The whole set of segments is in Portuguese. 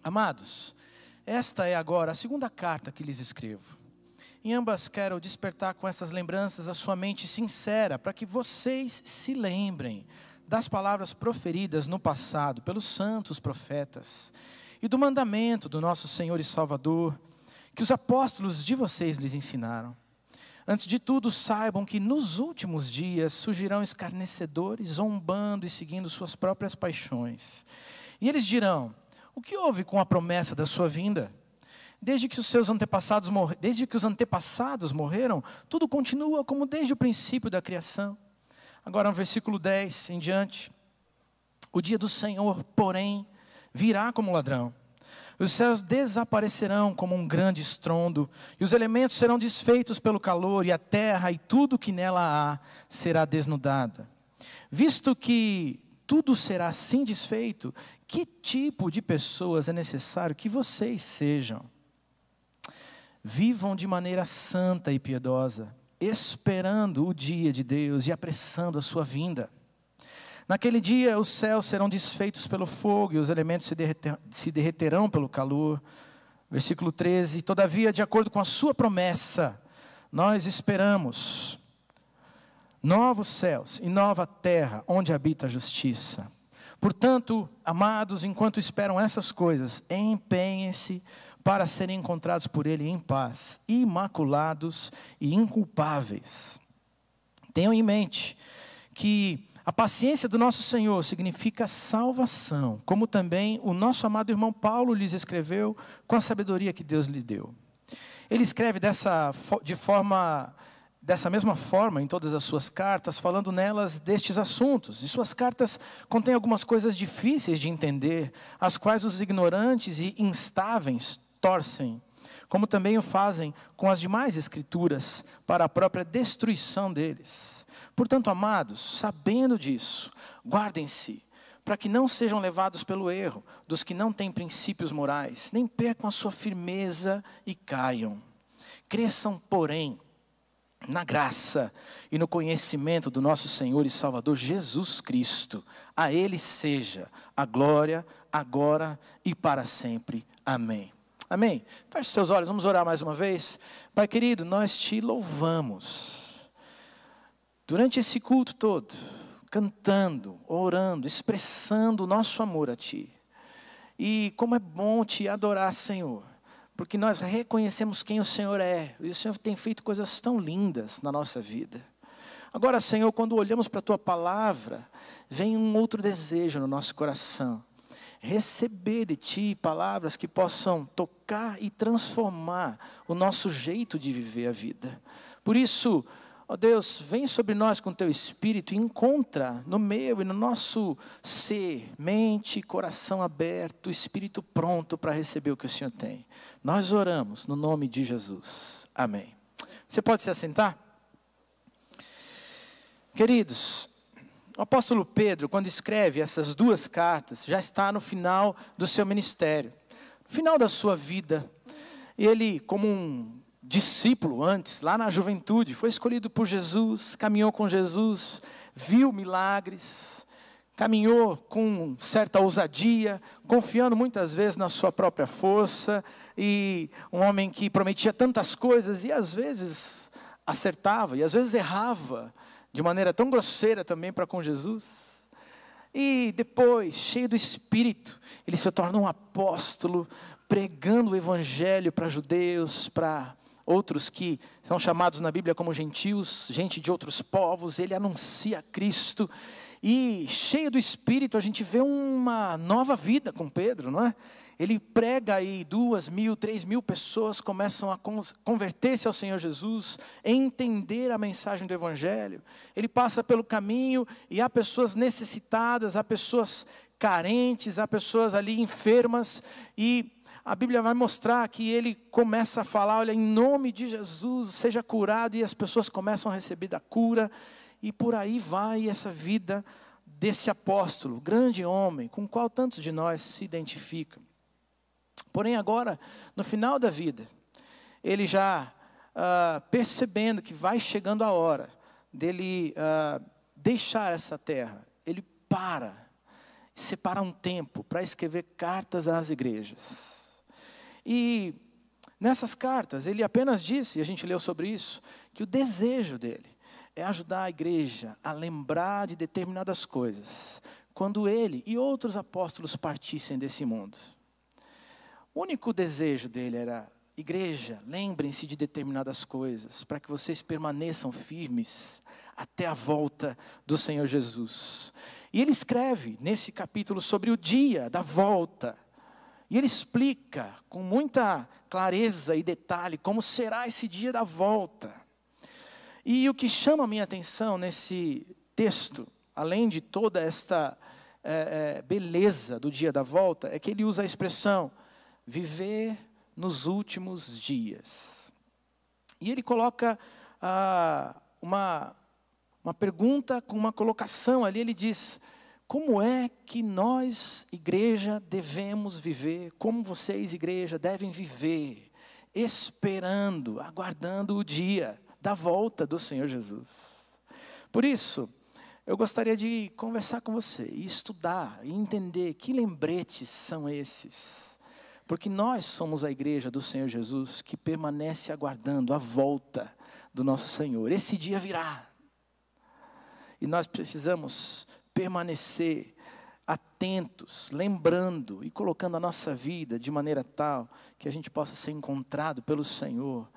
Amados, esta é agora a segunda carta que lhes escrevo. Em ambas quero despertar com essas lembranças a sua mente sincera, para que vocês se lembrem das palavras proferidas no passado pelos santos profetas e do mandamento do nosso Senhor e Salvador, que os apóstolos de vocês lhes ensinaram. Antes de tudo, saibam que nos últimos dias surgirão escarnecedores, zombando e seguindo suas próprias paixões. E eles dirão: o que houve com a promessa da sua vinda? Desde que os antepassados morreram, tudo continua como desde o princípio da criação. Agora no versículo 10 em diante: o dia do Senhor, porém, virá como ladrão. Os céus desaparecerão como um grande estrondo, e os elementos serão desfeitos pelo calor, e a terra e tudo que nela há será desnudada. Visto que tudo será assim desfeito, que tipo de pessoas é necessário que vocês sejam? Vivam de maneira santa e piedosa, esperando o dia de Deus e apressando a sua vinda. Naquele dia os céus serão desfeitos pelo fogo e os elementos se derreterão pelo calor. Versículo 13: todavia, de acordo com a sua promessa, nós esperamos novos céus e nova terra, onde habita a justiça. Portanto, amados, enquanto esperam essas coisas, empenhem-se para serem encontrados por Ele em paz, imaculados e inculpáveis. Tenham em mente que a paciência do nosso Senhor significa salvação, como também o nosso amado irmão Paulo lhes escreveu com a sabedoria que Deus lhe deu. Ele escreve dessa mesma forma em todas as suas cartas, falando nelas destes assuntos. E suas cartas contêm algumas coisas difíceis de entender, as quais os ignorantes e instáveis torcem, como também o fazem com as demais escrituras, para a própria destruição deles. Portanto, amados, sabendo disso, guardem-se, para que não sejam levados pelo erro dos que não têm princípios morais, nem percam a sua firmeza e caiam. Cresçam, porém, na graça e no conhecimento do nosso Senhor e Salvador Jesus Cristo. A Ele seja a glória, agora e para sempre. Amém. Amém. Feche seus olhos, vamos orar mais uma vez. Pai querido, nós te louvamos. Durante esse culto todo, cantando, orando, expressando o nosso amor a Ti. E como é bom Te adorar, Senhor, porque nós reconhecemos quem o Senhor é, e o Senhor tem feito coisas tão lindas na nossa vida. Agora, Senhor, quando olhamos para a Tua palavra, vem um outro desejo no nosso coração. Receber de Ti palavras que possam tocar e transformar o nosso jeito de viver a vida. Por isso, ó Deus, vem sobre nós com Teu Espírito e encontra no meu e no nosso ser, mente, coração aberto, espírito pronto para receber o que o Senhor tem. Nós oramos no nome de Jesus. Amém. Você pode se assentar? Queridos, o apóstolo Pedro, quando escreve essas duas cartas, já está no final do seu ministério, no final da sua vida. Ele, como um discípulo antes, lá na juventude, foi escolhido por Jesus, caminhou com Jesus, viu milagres, caminhou com certa ousadia, confiando muitas vezes na sua própria força, e um homem que prometia tantas coisas, e às vezes acertava, e às vezes errava, de maneira tão grosseira também para com Jesus. E depois, cheio do Espírito, ele se torna um apóstolo, pregando o Evangelho para judeus, para outros que são chamados na Bíblia como gentios, gente de outros povos. Ele anuncia Cristo, e cheio do Espírito a gente vê uma nova vida com Pedro, não é? Ele prega aí 2.000, 3.000 pessoas começam a converter-se ao Senhor Jesus, entender a mensagem do Evangelho. Ele passa pelo caminho e há pessoas necessitadas, há pessoas carentes, há pessoas ali enfermas, e a Bíblia vai mostrar que ele começa a falar: olha, em nome de Jesus, seja curado, e as pessoas começam a receber da cura, e por aí vai essa vida desse apóstolo, grande homem, com o qual tantos de nós se identificam. Porém agora, no final da vida, ele já percebendo que vai chegando a hora dele deixar essa terra, ele para separa um tempo para escrever cartas às igrejas. E nessas cartas, ele apenas disse, e a gente leu sobre isso, que o desejo dele é ajudar a igreja a lembrar de determinadas coisas, quando ele e outros apóstolos partissem desse mundo. O único desejo dele era: igreja, lembrem-se de determinadas coisas, para que vocês permaneçam firmes até a volta do Senhor Jesus. E ele escreve nesse capítulo sobre o dia da volta. E ele explica com muita clareza e detalhe como será esse dia da volta. E o que chama a minha atenção nesse texto, além de toda esta beleza do dia da volta, é que ele usa a expressão viver nos últimos dias. E ele coloca uma pergunta com uma colocação ali. Ele diz: como é que nós, igreja, devemos viver? Como vocês, igreja, devem viver? Esperando, aguardando o dia da volta do Senhor Jesus. Por isso, eu gostaria de conversar com você, e estudar, e entender que lembretes são esses. Porque nós somos a igreja do Senhor Jesus, que permanece aguardando a volta do nosso Senhor. Esse dia virá. E nós precisamos permanecer atentos, lembrando e colocando a nossa vida de maneira tal que a gente possa ser encontrado pelo Senhor,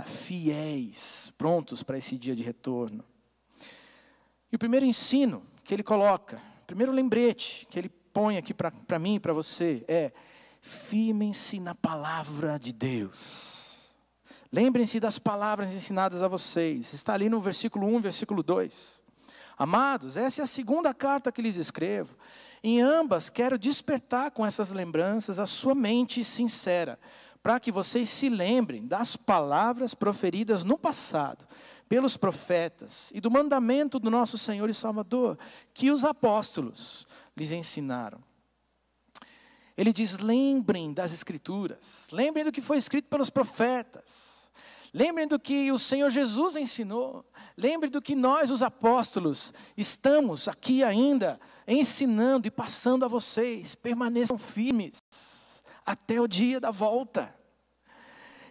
fiéis, prontos para esse dia de retorno. E o primeiro ensino que ele coloca, o primeiro lembrete que ele põe aqui para mim e para você é: firmem-se na palavra de Deus. Lembrem-se das palavras ensinadas a vocês. Está ali no versículo 1, versículo 2. Amados, essa é a segunda carta que lhes escrevo. Em ambas quero despertar com essas lembranças a sua mente sincera, para que vocês se lembrem das palavras proferidas no passado pelos profetas e do mandamento do nosso Senhor e Salvador, que os apóstolos lhes ensinaram. Ele diz: lembrem das Escrituras, lembrem do que foi escrito pelos profetas, lembrem do que o Senhor Jesus ensinou, lembrem do que nós, os apóstolos, estamos aqui ainda ensinando e passando a vocês. Permaneçam firmes até o dia da volta.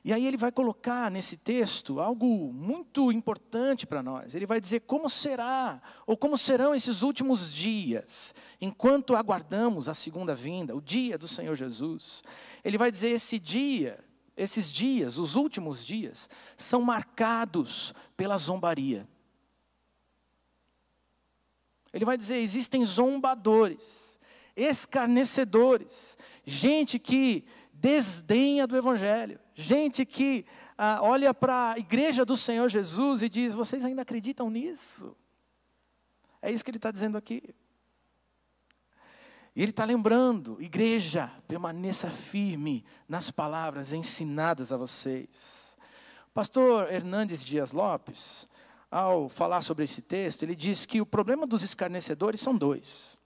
E aí ele vai colocar nesse texto algo muito importante para nós. Ele vai dizer como será, ou como serão esses últimos dias, enquanto aguardamos a segunda vinda, o dia do Senhor Jesus. Ele vai dizer: esses dias, os últimos dias, são marcados pela zombaria. Ele vai dizer: existem zombadores, escarnecedores, gente que desdenha do Evangelho, gente que olha para a igreja do Senhor Jesus e diz: vocês ainda acreditam nisso? É isso que ele está dizendo aqui. E ele está lembrando: igreja, permaneça firme nas palavras ensinadas a vocês. O pastor Hernandes Dias Lopes, ao falar sobre esse texto, ele diz que o problema dos escarnecedores são dois.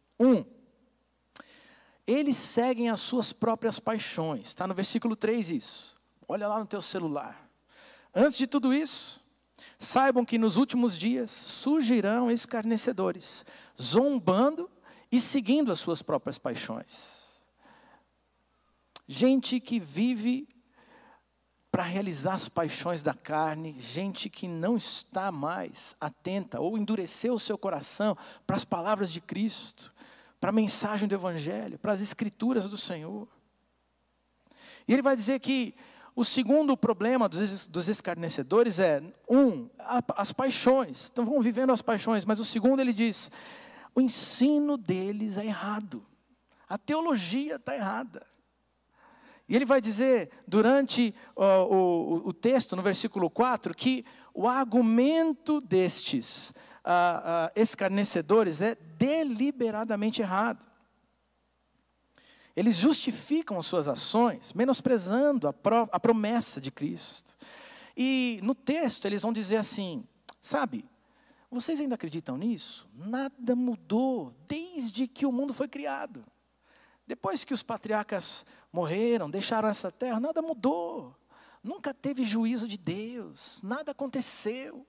Eles seguem as suas próprias paixões. Está no versículo 3 isso. Olha lá no teu celular. Antes de tudo isso, saibam que nos últimos dias surgirão escarnecedores, zombando e seguindo as suas próprias paixões. Gente que vive para realizar as paixões da carne, gente que não está mais atenta ou endureceu o seu coração para as palavras de Cristo, para a mensagem do Evangelho, para as Escrituras do Senhor. E ele vai dizer que o segundo problema dos escarnecedores é, as paixões. Então vão vivendo as paixões, mas o segundo ele diz: o ensino deles é errado. A teologia está errada. E ele vai dizer, durante o texto, no versículo 4, que o argumento destes escarnecedores é deliberadamente errado. Eles justificam as suas ações, menosprezando a promessa de Cristo. E no texto eles vão dizer assim: sabe, vocês ainda acreditam nisso? Nada mudou desde que o mundo foi criado. Depois que os patriarcas morreram, deixaram essa terra, nada mudou. Nunca teve juízo de Deus, nada aconteceu.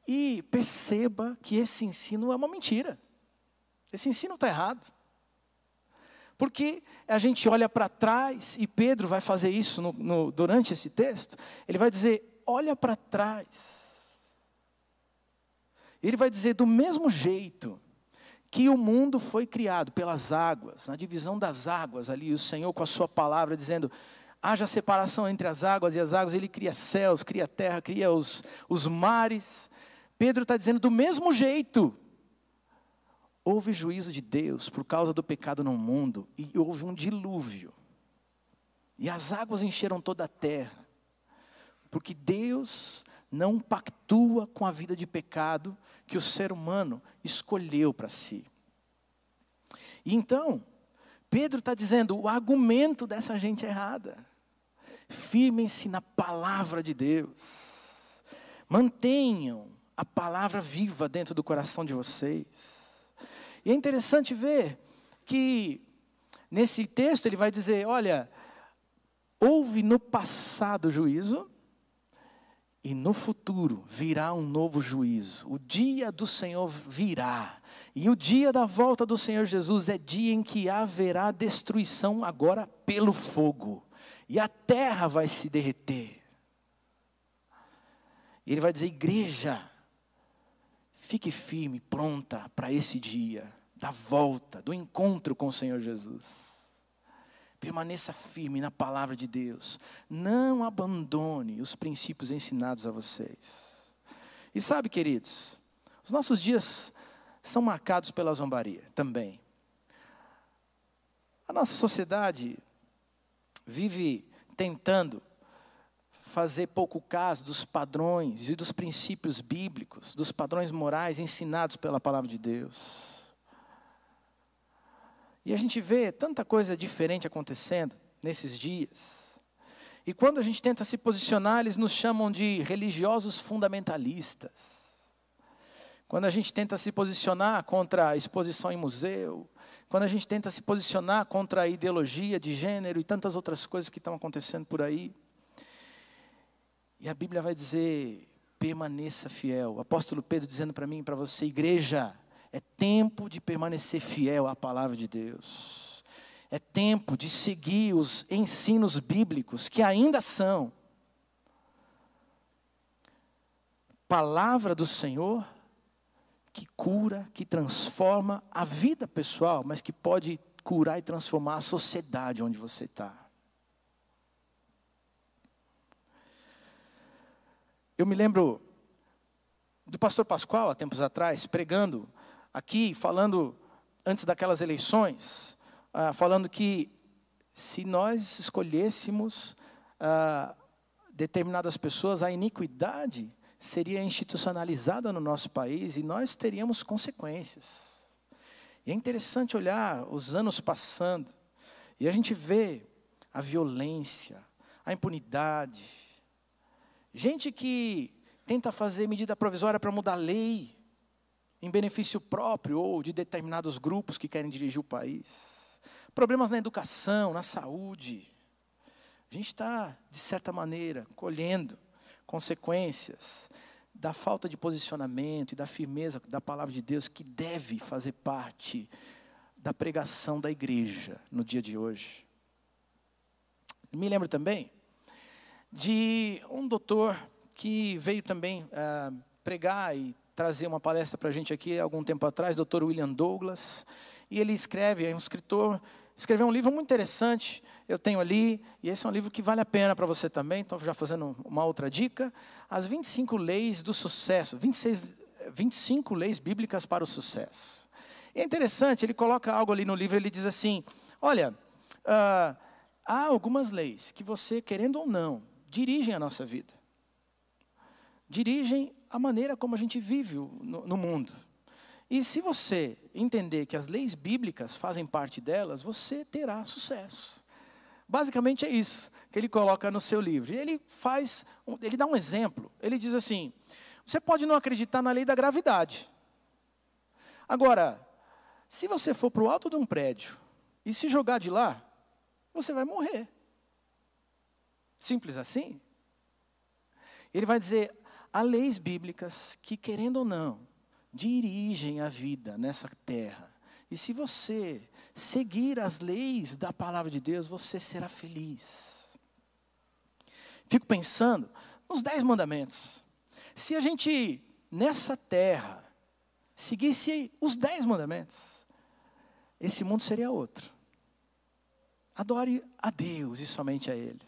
E perceba que esse ensino é uma mentira. Esse ensino está errado. Porque a gente olha para trás, e Pedro vai fazer isso durante esse texto, ele vai dizer, olha para trás. Ele vai dizer, do mesmo jeito que o mundo foi criado pelas águas, na divisão das águas ali, o Senhor com a sua palavra dizendo, haja separação entre as águas e as águas, Ele cria céus, cria terra, cria os mares. Pedro está dizendo, do mesmo jeito, houve juízo de Deus por causa do pecado no mundo, e houve um dilúvio. E as águas encheram toda a terra, porque Deus não pactua com a vida de pecado que o ser humano escolheu para si. E então, Pedro está dizendo, o argumento dessa gente é errada. Firmem-se na palavra de Deus. Mantenham a palavra viva dentro do coração de vocês. E é interessante ver que nesse texto ele vai dizer, olha, houve no passado juízo, e no futuro virá um novo juízo. O dia do Senhor virá. E o dia da volta do Senhor Jesus é dia em que haverá destruição agora pelo fogo. E a terra vai se derreter. E ele vai dizer, igreja, fique firme, pronta para esse dia da volta, do encontro com o Senhor Jesus. Permaneça firme na palavra de Deus. Não abandone os princípios ensinados a vocês. E sabe, queridos, os nossos dias são marcados pela zombaria também. A nossa sociedade vive tentando fazer pouco caso dos padrões e dos princípios bíblicos, dos padrões morais ensinados pela palavra de Deus. E a gente vê tanta coisa diferente acontecendo nesses dias. E quando a gente tenta se posicionar, eles nos chamam de religiosos fundamentalistas. Quando a gente tenta se posicionar contra a exposição em museu, quando a gente tenta se posicionar contra a ideologia de gênero e tantas outras coisas que estão acontecendo por aí. E a Bíblia vai dizer, permaneça fiel. O apóstolo Pedro dizendo para mim e para você, igreja, é tempo de permanecer fiel à palavra de Deus. É tempo de seguir os ensinos bíblicos que ainda são palavra do Senhor, que cura, que transforma a vida pessoal, mas que pode curar e transformar a sociedade onde você está. Eu me lembro do pastor Pascoal, há tempos atrás, pregando aqui, falando, antes daquelas eleições, falando que se nós escolhêssemos determinadas pessoas, a iniquidade seria institucionalizada no nosso país e nós teríamos consequências. E é interessante olhar os anos passando e a gente vê a violência, a impunidade, gente que tenta fazer medida provisória para mudar a lei, em benefício próprio ou de determinados grupos que querem dirigir o país. Problemas na educação, na saúde. A gente está, de certa maneira, colhendo consequências da falta de posicionamento e da firmeza da palavra de Deus que deve fazer parte da pregação da igreja no dia de hoje. Me lembro também de um doutor que veio também pregar e trazer uma palestra para a gente aqui há algum tempo atrás, Dr. William Douglas, e ele escreve, é um escritor, escreveu um livro muito interessante, eu tenho ali, e esse é um livro que vale a pena para você também, então já fazendo uma outra dica, as 25 leis do sucesso, 25 leis bíblicas para o sucesso. E é interessante, ele coloca algo ali no livro, ele diz assim, olha, há algumas leis que você, querendo ou não, dirigem a nossa vida. Dirigem a maneira como a gente vive no mundo. E se você entender que as leis bíblicas fazem parte delas, você terá sucesso. Basicamente é isso que ele coloca no seu livro. E ele dá um exemplo. Ele diz assim, você pode não acreditar na lei da gravidade. Agora, se você for para o alto de um prédio e se jogar de lá, você vai morrer. Simples assim. Ele vai dizer, há leis bíblicas que, querendo ou não, dirigem a vida nessa terra. E se você seguir as leis da palavra de Deus, você será feliz. Fico pensando nos 10 mandamentos. Se a gente, nessa terra, seguisse os 10 mandamentos, esse mundo seria outro. Adore a Deus e somente a Ele.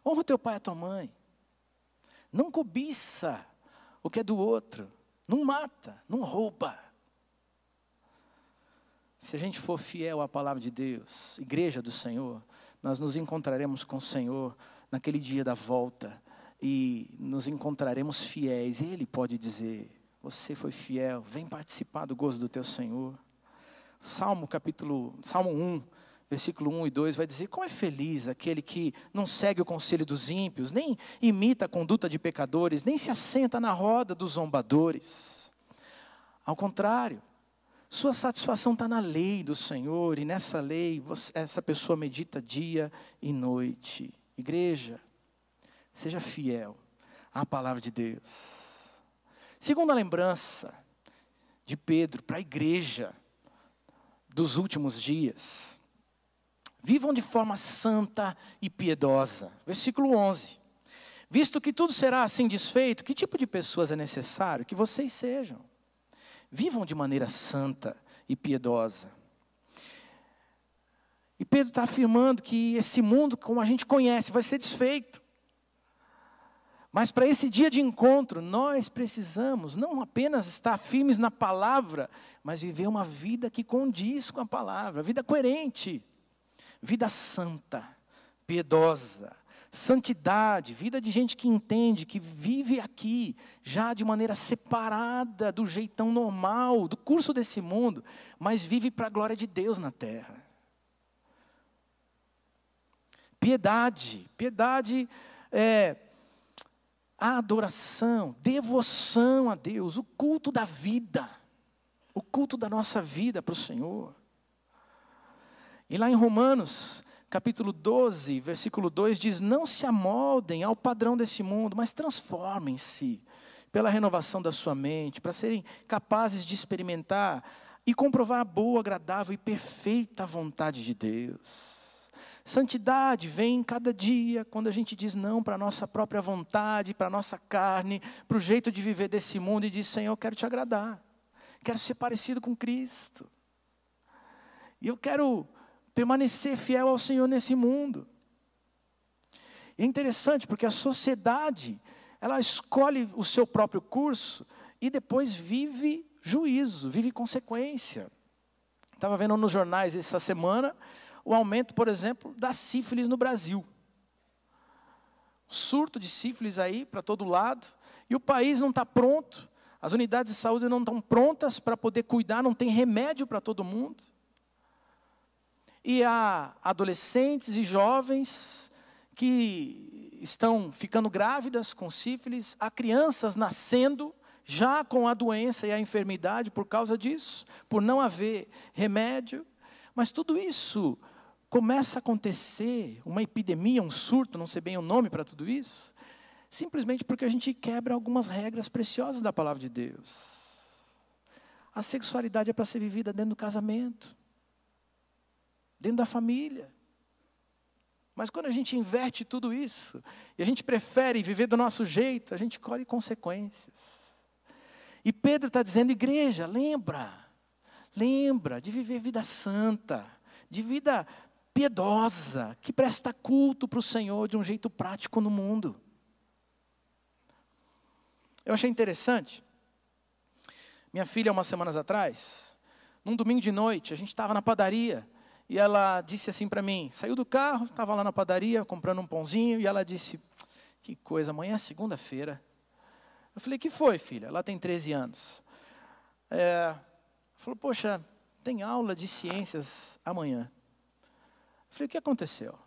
Honra o teu pai e a tua mãe. Não cobiça o que é do outro. Não mata, não rouba. Se a gente for fiel à palavra de Deus, igreja do Senhor, nós nos encontraremos com o Senhor naquele dia da volta. E nos encontraremos fiéis. Ele pode dizer, você foi fiel, vem participar do gozo do teu Senhor. Salmo 1, versículo 1 e 2 vai dizer, como é feliz aquele que não segue o conselho dos ímpios, nem imita a conduta de pecadores, nem se assenta na roda dos zombadores. Ao contrário, sua satisfação está na lei do Senhor, e nessa lei, essa pessoa medita dia e noite. Igreja, seja fiel à palavra de Deus. Segunda lembrança de Pedro para a igreja dos últimos dias. Vivam de forma santa e piedosa. Versículo 11. Visto que tudo será assim desfeito, que tipo de pessoas é necessário que vocês sejam? Vivam de maneira santa e piedosa. E Pedro está afirmando que esse mundo, como a gente conhece, vai ser desfeito. Mas para esse dia de encontro, nós precisamos não apenas estar firmes na palavra, mas viver uma vida que condiz com a palavra, vida coerente, vida santa, piedosa, santidade, vida de gente que entende, que vive aqui, já de maneira separada do jeitão normal, do curso desse mundo, mas vive para a glória de Deus na terra. Piedade é a adoração, devoção a Deus, o culto da vida, o culto da nossa vida para o Senhor. E lá em Romanos, capítulo 12, versículo 2, diz, não se amoldem ao padrão desse mundo, mas transformem-se pela renovação da sua mente, para serem capazes de experimentar e comprovar a boa, agradável e perfeita vontade de Deus. Santidade vem cada dia, quando a gente diz não para a nossa própria vontade, para a nossa carne, para o jeito de viver desse mundo e diz, Senhor, eu quero te agradar, quero ser parecido com Cristo. E eu quero permanecer fiel ao Senhor nesse mundo. E é interessante porque a sociedade, ela escolhe o seu próprio curso e depois vive juízo, vive consequência. Estava vendo nos jornais essa semana o aumento, por exemplo, da sífilis no Brasil. Surto de sífilis aí para todo lado. E o país não está pronto. As unidades de saúde não estão prontas para poder cuidar. Não tem remédio para todo mundo. E há adolescentes e jovens que estão ficando grávidas com sífilis. Há crianças nascendo já com a doença e a enfermidade por causa disso. Por não haver remédio. Mas tudo isso começa a acontecer, uma epidemia, um surto, não sei bem o nome para tudo isso, simplesmente porque a gente quebra algumas regras preciosas da palavra de Deus. A sexualidade é para ser vivida dentro do casamento, dentro da família. Mas quando a gente inverte tudo isso, e a gente prefere viver do nosso jeito, a gente colhe consequências. E Pedro está dizendo, igreja, lembra de viver vida santa, de vida piedosa, que presta culto para o Senhor de um jeito prático no mundo. Eu achei interessante, minha filha, umas semanas atrás, num domingo de noite, a gente estava na padaria, e ela disse assim para mim, saiu do carro, estava lá na padaria, comprando um pãozinho, e ela disse, que coisa, amanhã é segunda-feira. Eu falei, que foi, filha? Ela tem 13 anos. Falou, poxa, tem aula de ciências amanhã. Eu falei, o que aconteceu?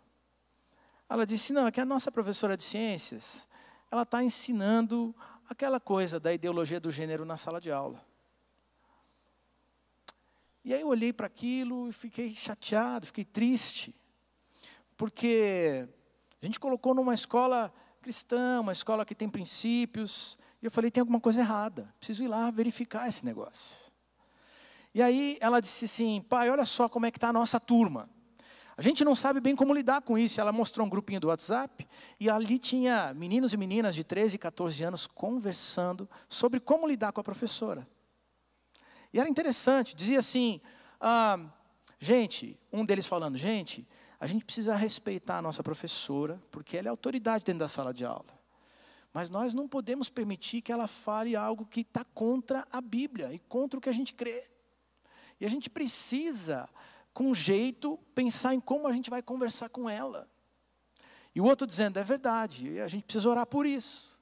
Ela disse, não, é que a nossa professora de ciências, ela está ensinando aquela coisa da ideologia do gênero na sala de aula. E aí eu olhei para aquilo e fiquei chateado, fiquei triste, porque a gente colocou numa escola cristã, uma escola que tem princípios, e eu falei, tem alguma coisa errada, preciso ir lá verificar esse negócio. E aí ela disse assim, pai, olha só como é que está a nossa turma. A gente não sabe bem como lidar com isso. Ela mostrou um grupinho do WhatsApp, e ali tinha meninos e meninas de 13 e 14 anos conversando sobre como lidar com a professora. E era interessante, dizia assim, gente, um deles falando, gente, a gente precisa respeitar a nossa professora, porque ela é autoridade dentro da sala de aula. Mas nós não podemos permitir que ela fale algo que está contra a Bíblia e contra o que a gente crê. E a gente precisa, com jeito, pensar em como a gente vai conversar com ela. E o outro dizendo, é verdade, a gente precisa orar por isso.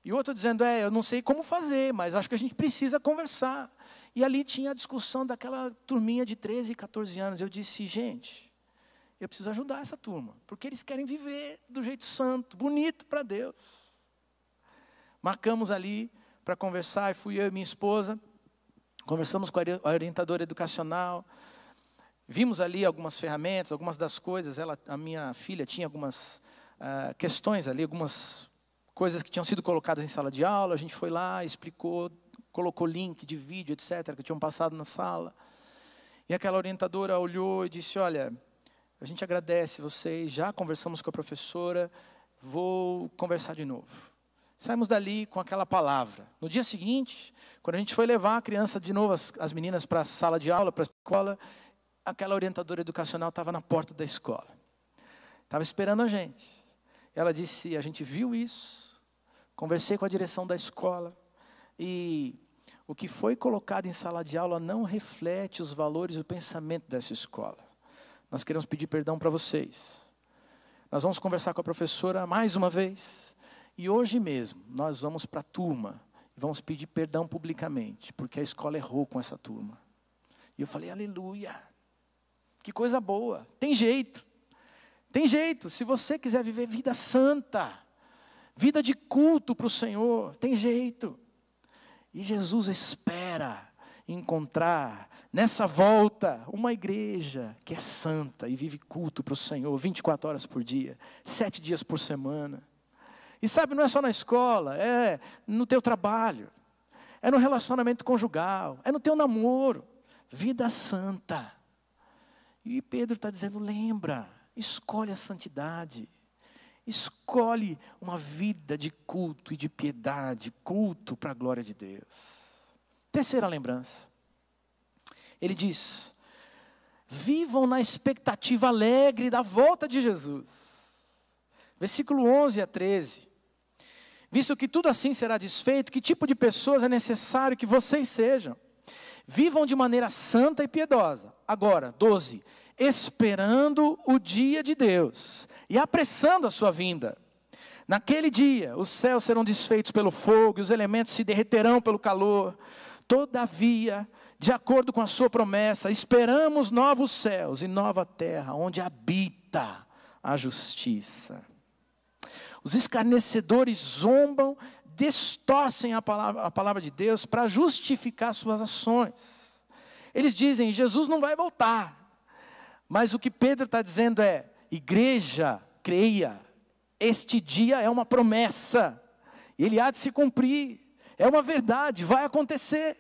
E o outro dizendo, eu não sei como fazer, mas acho que a gente precisa conversar. E ali tinha a discussão daquela turminha de 13 e 14 anos. Eu disse, gente, eu preciso ajudar essa turma, porque eles querem viver do jeito santo, bonito para Deus. Marcamos ali para conversar, e fui eu e minha esposa, conversamos com a orientadora educacional, vimos ali algumas ferramentas, algumas das coisas, a minha filha tinha algumas questões ali, algumas coisas que tinham sido colocadas em sala de aula, a gente foi lá, explicou, colocou link de vídeo, etc., que tinham passado na sala. E aquela orientadora olhou e disse, olha, a gente agradece vocês, já conversamos com a professora, vou conversar de novo. Saímos dali com aquela palavra. No dia seguinte, quando a gente foi levar a criança de novo, as meninas para a sala de aula, para a escola, aquela orientadora educacional estava na porta da escola. Estava esperando a gente. Ela disse, a gente viu isso, conversei com a direção da escola, e o que foi colocado em sala de aula não reflete os valores e o pensamento dessa escola. Nós queremos pedir perdão para vocês. Nós vamos conversar com a professora mais uma vez. E hoje mesmo, nós vamos para a turma e vamos pedir perdão publicamente, porque a escola errou com essa turma. E eu falei, aleluia, que coisa boa, tem jeito. Tem jeito, se você quiser viver vida santa, vida de culto para o Senhor, tem jeito. E Jesus espera encontrar nessa volta uma igreja que é santa e vive culto para o Senhor 24 horas por dia, 7 dias por semana. E sabe, não é só na escola, é no teu trabalho, é no relacionamento conjugal, é no teu namoro, vida santa. E Pedro está dizendo, lembra, escolhe a santidade, escolhe uma vida de culto e de piedade, culto para a glória de Deus. Terceira lembrança, ele diz, vivam na expectativa alegre da volta de Jesus. Versículo 11 a 13. Visto que tudo assim será desfeito, que tipo de pessoas é necessário que vocês sejam? Vivam de maneira santa e piedosa. Agora, 12. Esperando o dia de Deus e apressando a sua vinda. Naquele dia, os céus serão desfeitos pelo fogo e os elementos se derreterão pelo calor. Todavia, de acordo com a sua promessa, esperamos novos céus e nova terra, onde habita a justiça. Os escarnecedores zombam, distorcem a palavra de Deus para justificar suas ações. Eles dizem, Jesus não vai voltar. Mas o que Pedro está dizendo é, igreja, creia, este dia é uma promessa, ele há de se cumprir, é uma verdade, vai acontecer.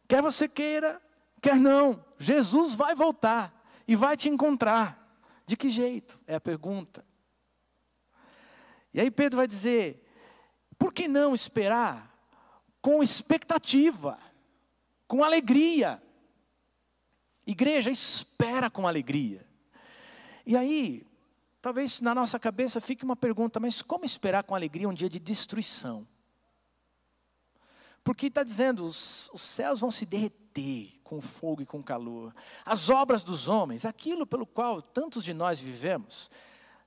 Quer você queira, quer não, Jesus vai voltar e vai te encontrar. De que jeito? É a pergunta. E aí Pedro vai dizer, por que não esperar com expectativa, com alegria? Igreja, espera com alegria. E aí, talvez na nossa cabeça fique uma pergunta, mas como esperar com alegria um dia de destruição? Porque está dizendo, os céus vão se derreter com fogo e com calor. As obras dos homens, aquilo pelo qual tantos de nós vivemos,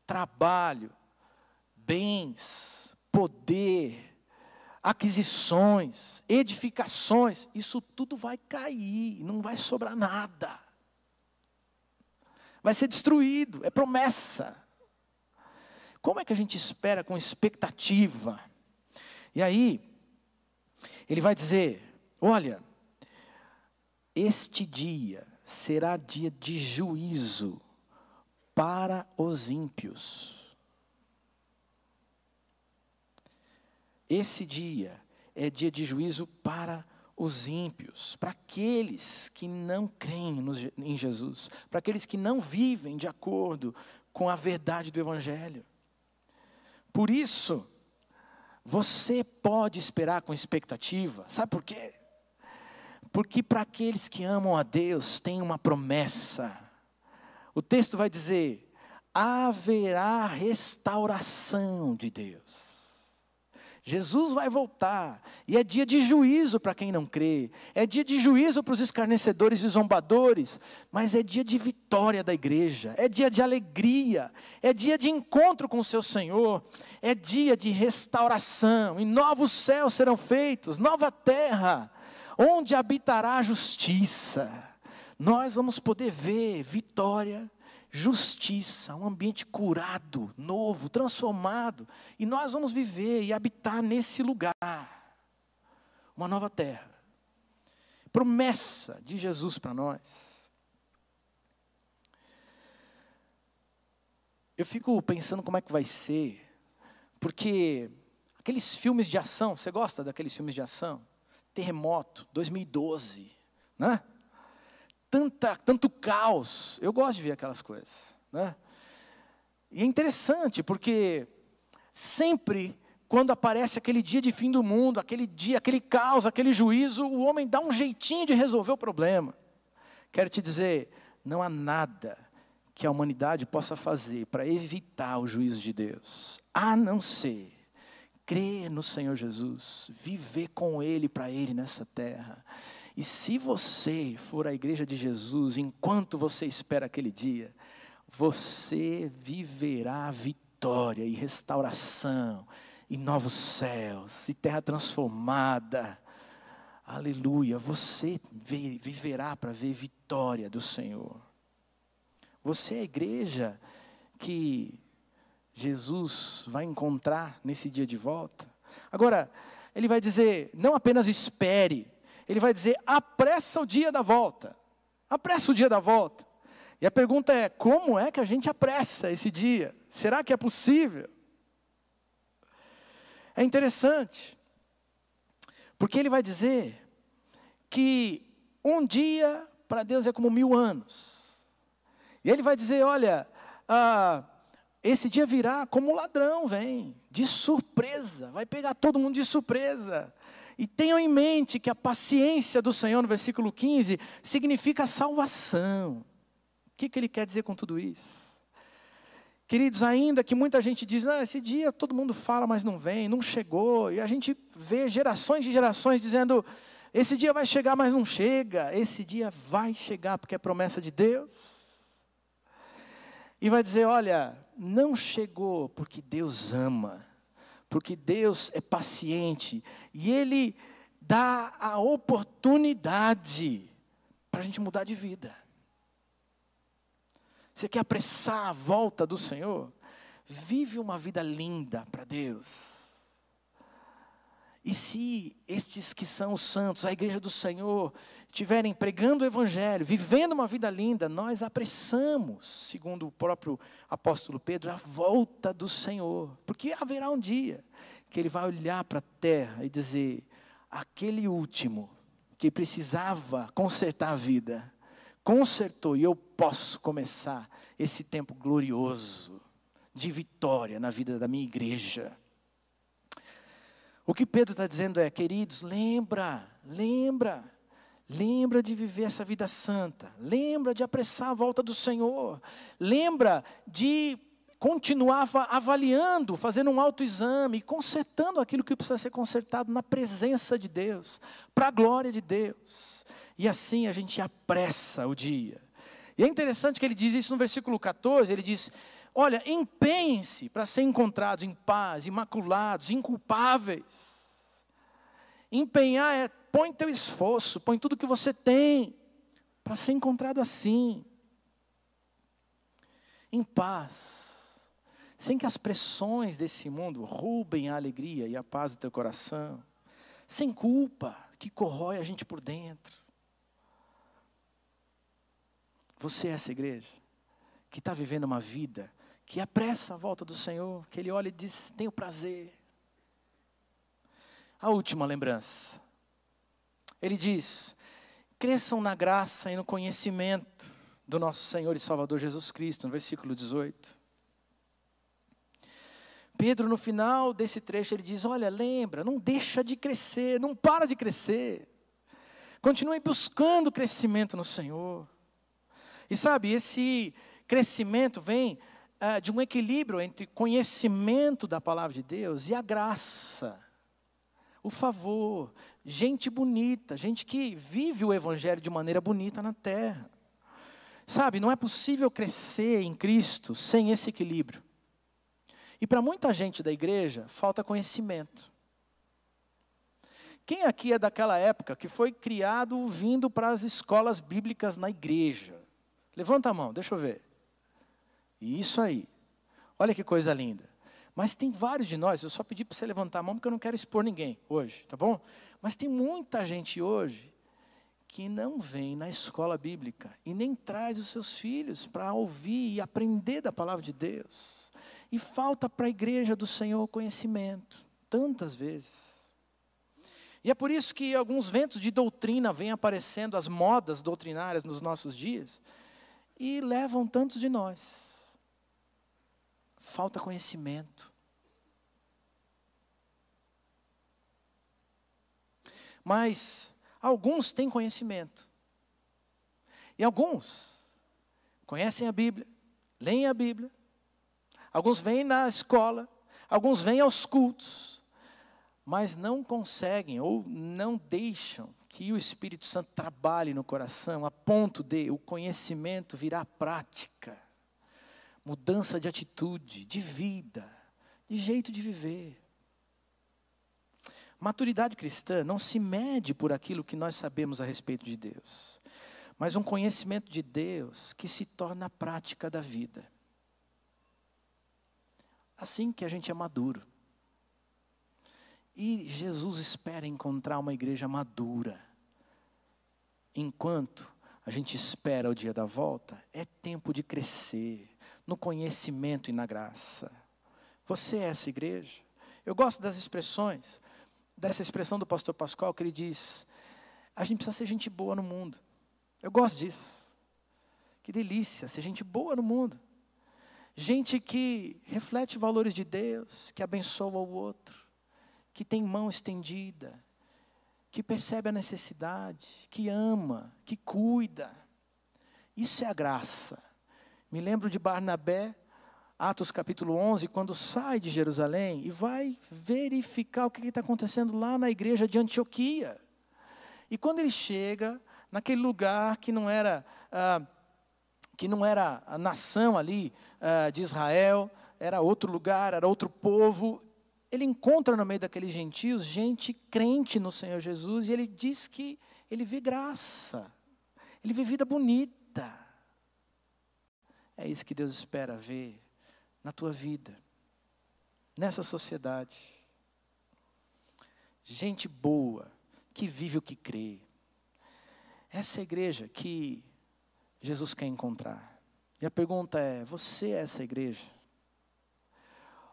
trabalho, bens, poder, aquisições, edificações, isso tudo vai cair, não vai sobrar nada. Vai ser destruído, é promessa. Como é que a gente espera com expectativa? E aí, ele vai dizer, olha, este dia será dia de juízo para os ímpios. Esse dia é dia de juízo para os ímpios, para aqueles que não creem em Jesus, para aqueles que não vivem de acordo com a verdade do Evangelho. Por isso, você pode esperar com expectativa. Sabe por quê? Porque para aqueles que amam a Deus, tem uma promessa. O texto vai dizer: haverá restauração de Deus. Jesus vai voltar, e é dia de juízo para quem não crê, é dia de juízo para os escarnecedores e zombadores, mas é dia de vitória da igreja, é dia de alegria, é dia de encontro com o seu Senhor, é dia de restauração, e novos céus serão feitos, nova terra, onde habitará a justiça. Nós vamos poder ver vitória, justiça, um ambiente curado, novo, transformado, e nós vamos viver e habitar nesse lugar, uma nova terra, promessa de Jesus para nós. Eu fico pensando como é que vai ser, porque aqueles filmes de ação, você gosta daqueles filmes de ação? Terremoto, 2012, né? Tanto caos, eu gosto de ver aquelas coisas, né? E é interessante, porque sempre quando aparece aquele dia de fim do mundo, aquele dia, aquele caos, aquele juízo, o homem dá um jeitinho de resolver o problema. Quero te dizer, não há nada que a humanidade possa fazer para evitar o juízo de Deus, a não ser crer no Senhor Jesus, viver com Ele, para Ele nessa terra. E se você for à igreja de Jesus, enquanto você espera aquele dia, você viverá vitória e restauração, e novos céus, e terra transformada. Aleluia, você viverá para ver vitória do Senhor. Você é a igreja que Jesus vai encontrar nesse dia de volta. Agora, Ele vai dizer, não apenas espere, Ele vai dizer, apressa o dia da volta. Apressa o dia da volta. E a pergunta é, como é que a gente apressa esse dia? Será que é possível? É interessante. Porque Ele vai dizer que um dia para Deus é como 1000 anos. E Ele vai dizer, olha, esse dia virá como um ladrão vem, de surpresa. Vai pegar todo mundo de surpresa. E tenham em mente que a paciência do Senhor, no versículo 15, significa salvação. O que Ele quer dizer com tudo isso? Queridos, ainda que muita gente diz, esse dia todo mundo fala, mas não vem, não chegou. E a gente vê gerações de gerações dizendo, esse dia vai chegar, mas não chega. Esse dia vai chegar, porque é promessa de Deus. E vai dizer, olha, não chegou porque Deus ama. Porque Deus é paciente e Ele dá a oportunidade para a gente mudar de vida. Você quer apressar a volta do Senhor? Vive uma vida linda para Deus. E se estes que são os santos, a igreja do Senhor, estiverem pregando o Evangelho, vivendo uma vida linda, nós apressamos, segundo o próprio apóstolo Pedro, a volta do Senhor. Porque haverá um dia que Ele vai olhar para a terra e dizer, aquele último que precisava consertar a vida, consertou, e eu posso começar esse tempo glorioso de vitória na vida da minha igreja. O que Pedro está dizendo é, queridos, lembra de viver essa vida santa, lembra de apressar a volta do Senhor, lembra de continuar avaliando, fazendo um autoexame, consertando aquilo que precisa ser consertado na presença de Deus, para a glória de Deus, e assim a gente apressa o dia. E é interessante que ele diz isso no versículo 14, ele diz, olha, empenhem-se para ser encontrados em paz, imaculados, inculpáveis. Empenhar é, põe teu esforço, põe tudo que você tem, para ser encontrado assim. Em paz, sem que as pressões desse mundo roubem a alegria e a paz do teu coração. Sem culpa, que corrói a gente por dentro. Você é essa igreja, que está vivendo uma vida que apressa a volta do Senhor, que Ele olha e diz, tenho prazer. A última lembrança. Ele diz: cresçam na graça e no conhecimento do nosso Senhor e Salvador Jesus Cristo, no versículo 18. Pedro, no final desse trecho, ele diz: olha, lembra, não deixa de crescer, não para de crescer. Continue buscando crescimento no Senhor. E sabe, esse crescimento vem de um equilíbrio entre conhecimento da palavra de Deus e a graça, o favor, gente bonita, gente que vive o evangelho de maneira bonita na terra. Sabe, não é possível crescer em Cristo sem esse equilíbrio. E para muita gente da igreja, falta conhecimento. Quem aqui é daquela época que foi criado vindo para as escolas bíblicas na igreja? Levanta a mão, deixa eu ver. Isso aí. Olha que coisa linda. Mas tem vários de nós, eu só pedi para você levantar a mão porque eu não quero expor ninguém hoje, tá bom? Mas tem muita gente hoje que não vem na escola bíblica e nem traz os seus filhos para ouvir e aprender da palavra de Deus. E falta para a igreja do Senhor conhecimento, tantas vezes. E é por isso que alguns ventos de doutrina vêm aparecendo, as modas doutrinárias nos nossos dias, e levam tantos de nós. Falta conhecimento. Mas alguns têm conhecimento. E alguns conhecem a Bíblia, leem a Bíblia. Alguns vêm na escola, alguns vêm aos cultos, mas não conseguem ou não deixam que o Espírito Santo trabalhe no coração a ponto de o conhecimento virar prática, mudança de atitude, de vida, de jeito de viver. Maturidade cristã não se mede por aquilo que nós sabemos a respeito de Deus, mas um conhecimento de Deus que se torna a prática da vida. Assim que a gente é maduro. E Jesus espera encontrar uma igreja madura. Enquanto a gente espera o dia da volta, é tempo de crescer no conhecimento e na graça. Você é essa igreja? Eu gosto das expressões, dessa expressão do pastor Pascoal, que ele diz: a gente precisa ser gente boa no mundo. Eu gosto disso. Que delícia, ser gente boa no mundo. Gente que reflete valores de Deus, que abençoa o outro, que tem mão estendida, que percebe a necessidade, que ama, que cuida. Isso é a graça. Me lembro de Barnabé, Atos capítulo 11, quando sai de Jerusalém e vai verificar o que está acontecendo lá na igreja de Antioquia. E quando ele chega naquele lugar que não era a nação ali de Israel, era outro lugar, era outro povo. Ele encontra no meio daqueles gentios gente crente no Senhor Jesus, e ele diz que ele vê graça, ele vê vida bonita. É isso que Deus espera ver na tua vida, nessa sociedade. Gente boa, que vive o que crê. Essa é a igreja que Jesus quer encontrar. E a pergunta é: você é essa igreja?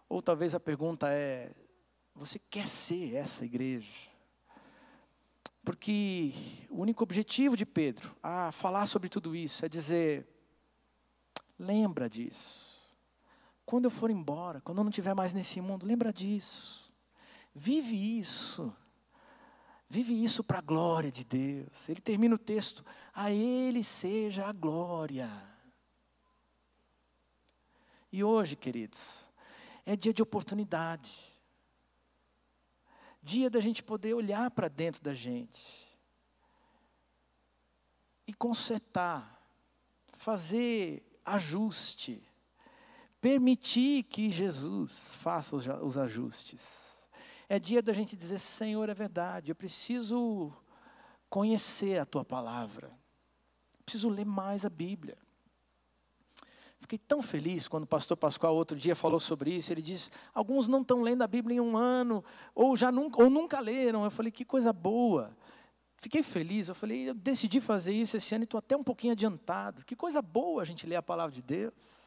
Ou talvez a pergunta é: você quer ser essa igreja? Porque o único objetivo de Pedro a falar sobre tudo isso é dizer: lembra disso. Quando eu for embora, quando eu não estiver mais nesse mundo, lembra disso. Vive isso. Vive isso para a glória de Deus. Ele termina o texto: a Ele seja a glória. E hoje, queridos, é dia de oportunidade. Dia da gente poder olhar para dentro da gente. E consertar. Fazer ajuste. Permitir que Jesus faça os ajustes. É dia da gente dizer: Senhor, é verdade, eu preciso conhecer a Tua palavra. Preciso ler mais a Bíblia. Fiquei tão feliz quando o pastor Pascoal outro dia falou sobre isso. Ele disse: alguns não estão lendo a Bíblia em um ano, ou nunca leram. Eu falei: que coisa boa. Fiquei feliz, eu falei: eu decidi fazer isso esse ano e estou até um pouquinho adiantado. Que coisa boa a gente ler a palavra de Deus.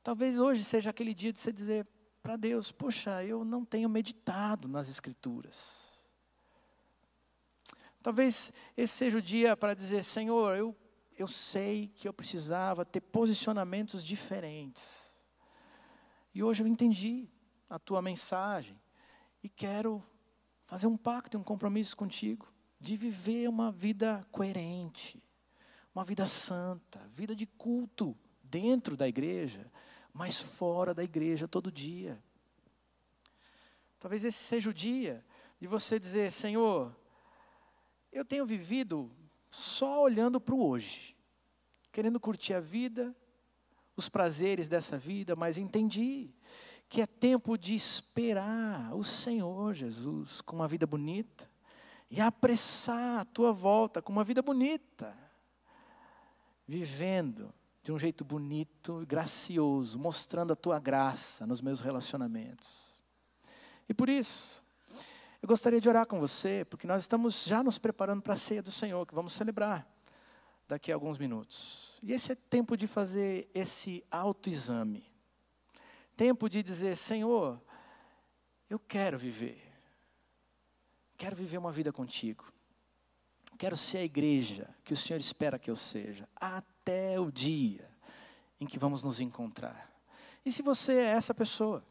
Talvez hoje seja aquele dia de você dizer para Deus: poxa, eu não tenho meditado nas Escrituras. Talvez esse seja o dia para dizer: Senhor, eu sei que eu precisava ter posicionamentos diferentes. E hoje eu entendi a tua mensagem. E quero fazer um pacto, um compromisso contigo. De viver uma vida coerente. Uma vida santa. Vida de culto dentro da igreja. Mas fora da igreja todo dia. Talvez esse seja o dia de você dizer: Senhor, eu tenho vivido só olhando para o hoje, querendo curtir a vida, os prazeres dessa vida, mas entendi que é tempo de esperar o Senhor Jesus com uma vida bonita e apressar a tua volta com uma vida bonita, vivendo de um jeito bonito e gracioso, mostrando a tua graça nos meus relacionamentos. E por isso, eu gostaria de orar com você, porque nós estamos já nos preparando para a ceia do Senhor, que vamos celebrar daqui a alguns minutos. E esse é tempo de fazer esse autoexame. Tempo de dizer: Senhor, eu quero viver uma vida contigo. Quero ser a igreja que o Senhor espera que eu seja, até o dia em que vamos nos encontrar. E se você é essa pessoa,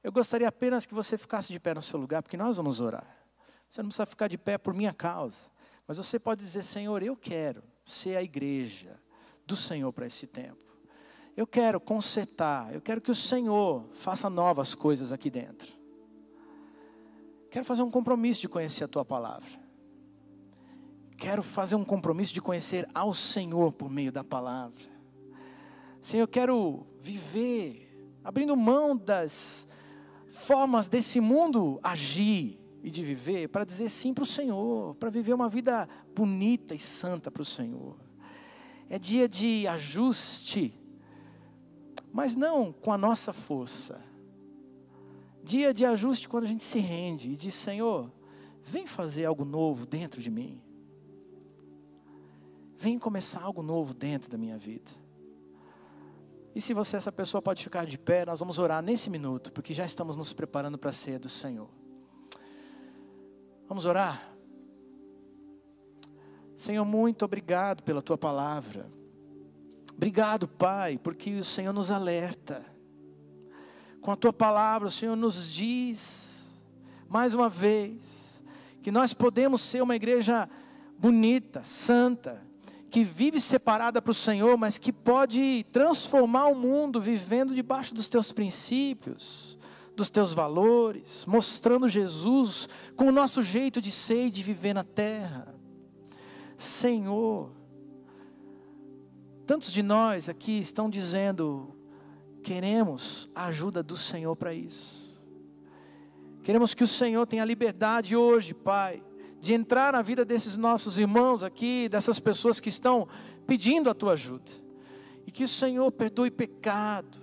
eu gostaria apenas que você ficasse de pé no seu lugar, porque nós vamos orar. Você não precisa ficar de pé por minha causa, mas você pode dizer: Senhor, eu quero ser a igreja do Senhor para esse tempo. Eu quero consertar, eu quero que o Senhor faça novas coisas aqui dentro. Quero fazer um compromisso de conhecer a tua palavra. Quero fazer um compromisso de conhecer ao Senhor por meio da palavra. Senhor, eu quero viver abrindo mão das formas desse mundo agir e de viver, para dizer sim para o Senhor, para viver uma vida bonita e santa para o Senhor. É dia de ajuste, mas não com a nossa força. Dia de ajuste quando a gente se rende e diz: Senhor, vem fazer algo novo dentro de mim. Vem começar algo novo dentro da minha vida. E se você é essa pessoa, pode ficar de pé, nós vamos orar nesse minuto, porque já estamos nos preparando para a ceia do Senhor. Vamos orar? Senhor, muito obrigado pela tua palavra. Obrigado, Pai, porque o Senhor nos alerta. Com a tua palavra, o Senhor nos diz, mais uma vez, que nós podemos ser uma igreja bonita, santa, que vive separada para o Senhor, mas que pode transformar o mundo vivendo debaixo dos teus princípios, dos teus valores, mostrando Jesus com o nosso jeito de ser e de viver na terra. Senhor, tantos de nós aqui estão dizendo: queremos a ajuda do Senhor para isso. Queremos que o Senhor tenha liberdade hoje, Pai, de entrar na vida desses nossos irmãos aqui, dessas pessoas que estão pedindo a tua ajuda. E que o Senhor perdoe pecado,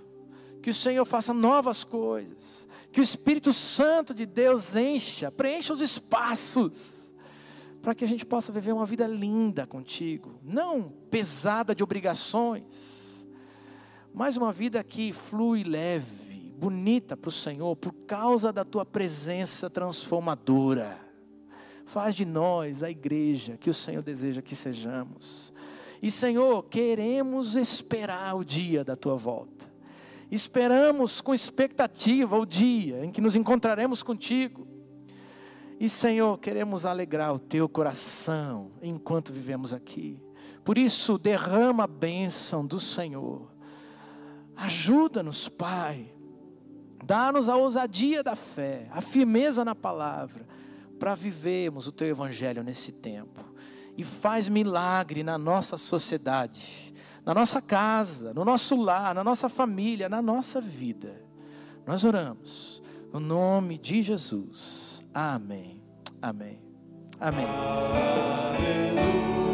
que o Senhor faça novas coisas, que o Espírito Santo de Deus preencha os espaços, para que a gente possa viver uma vida linda contigo, não pesada de obrigações, mas uma vida que flui leve, bonita para o Senhor, por causa da tua presença transformadora. Faz de nós a igreja que o Senhor deseja que sejamos. E Senhor, queremos esperar o dia da tua volta. Esperamos com expectativa o dia em que nos encontraremos contigo. E Senhor, queremos alegrar o teu coração enquanto vivemos aqui. Por isso, derrama a bênção do Senhor. Ajuda-nos, Pai. Dá-nos a ousadia da fé, a firmeza na palavra, para vivermos o teu evangelho nesse tempo. E faz milagre na nossa sociedade, na nossa casa, no nosso lar, na nossa família, na nossa vida. Nós oramos no nome de Jesus. Amém. Amém. Amém. Aleluia.